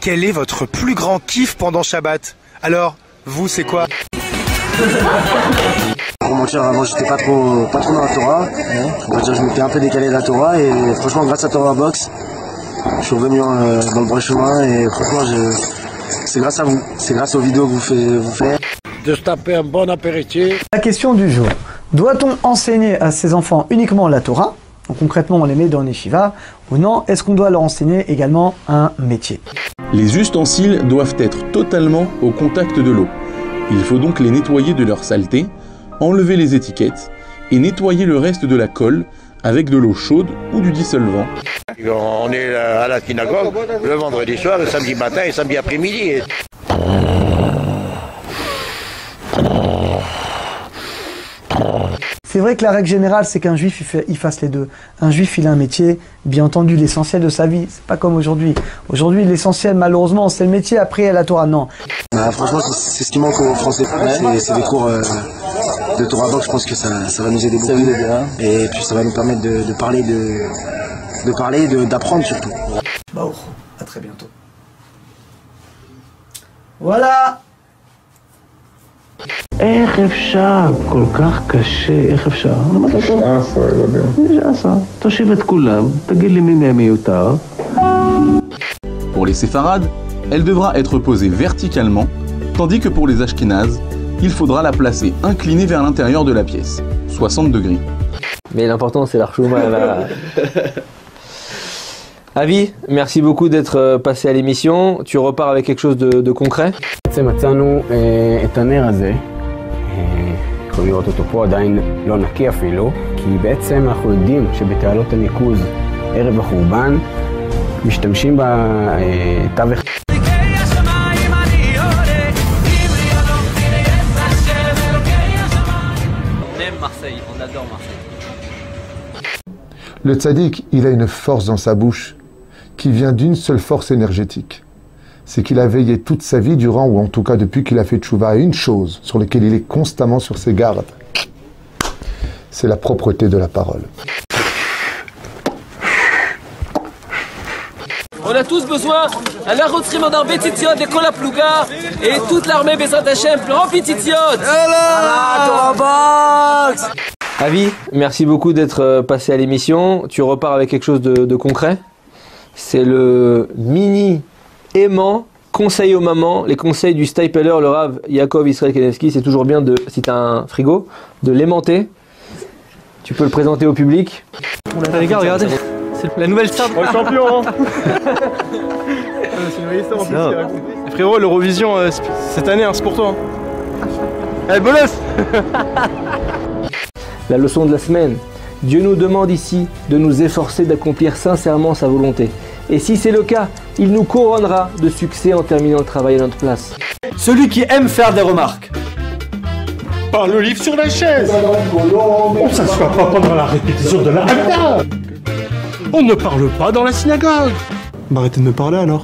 Quel est votre plus grand kiff pendant Shabbat? Alors, vous, c'est quoi? Pour mentir, avant j'étais pas trop dans la Torah. On va dire, je m'étais un peu décalé de la Torah et franchement grâce à Torah Box, je suis revenu dans le droit chemin et franchement c'est grâce à vous, c'est grâce aux vidéos que vous faites. De se taper un bon apéritif. La question du jour, doit-on enseigner à ses enfants uniquement la Torah? Donc concrètement on les met dans les yeshivas ou non? Est-ce qu'on doit leur enseigner également un métier? Les ustensiles doivent être totalement au contact de l'eau. Il faut donc les nettoyer de leur saleté, enlever les étiquettes et nettoyer le reste de la colle avec de l'eau chaude ou du dissolvant. On est à la synagogue le vendredi soir, le samedi matin et samedi après-midi. C'est vrai que la règle générale, c'est qu'un juif, il fasse les deux. Un juif, il a un métier, bien entendu, l'essentiel de sa vie. C'est pas comme aujourd'hui. Aujourd'hui, l'essentiel, malheureusement, c'est le métier, après, il y a la Torah. Non. Franchement, c'est ce qui manque aux Français. C'est des cours de Torah Box. Je pense que ça va nous aider beaucoup. Et puis, ça va nous permettre de parler, d'apprendre surtout. Bon, à très bientôt. Voilà. איך אפשר? כל כך קשה, איך אפשר? 19, תושיב את כולם, תגיד לי מי מהם מיותר. Pour les séfarades, elle devra être posée verticalement, tandis que pour les ashkénazes, il faudra la placer inclinée vers l'intérieur de la pièce, 60 degrés. Mais l'important c'est l'archouma. Avi, merci beaucoup d'être passé à l'émission. Tu repars avec quelque chose de concret? מצאנו את הנר הזה, יכולים לראות אותו פה, עדיין לא נקי אפילו, כי בעצם אנחנו יודעים שבתעלות הניקוז ערב החורבן משתמשים בתווך. On aime Marseille, on adore Marseille. Le tzaddik, il a une force dans sa bouche qui vient d'une seule force énergétique. C'est qu'il a veillé toute sa vie durant, ou en tout cas depuis qu'il a fait tchouva, à une chose sur laquelle il est constamment sur ses gardes. C'est la propreté de la parole. On a tous besoin à la Rotsrim d'Arbe Titiot de Kol Plouga et toute l'armée Bezrat Hashem remplie Titiot. Avi, merci beaucoup d'être passé à l'émission. Tu repars avec quelque chose de concret. C'est le mini aimant conseil aux mamans, les conseils du Stapler, le Rav Yaakov Israël Kanevski. C'est toujours bien de, si tu as un frigo, de l'aimanter. Tu peux le présenter au public. Les gars, regardez, c'est la nouvelle star. Oh, le champion, hein. C'est une nouvelle star en plus. Frérot, l'Eurovision, cette année, hein, c'est pour toi. Allez, bolos. La leçon de la semaine. Dieu nous demande ici de nous efforcer d'accomplir sincèrement sa volonté. Et si c'est le cas, il nous couronnera de succès en terminant le travail à notre place. Celui qui aime faire des remarques. Par le livre sur la chaise. On s'assoit pas pendant la répétition de la Haggadah. On ne parle pas dans la synagogue. Bah arrêtez de me parler alors.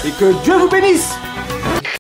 Et que Dieu vous bénisse.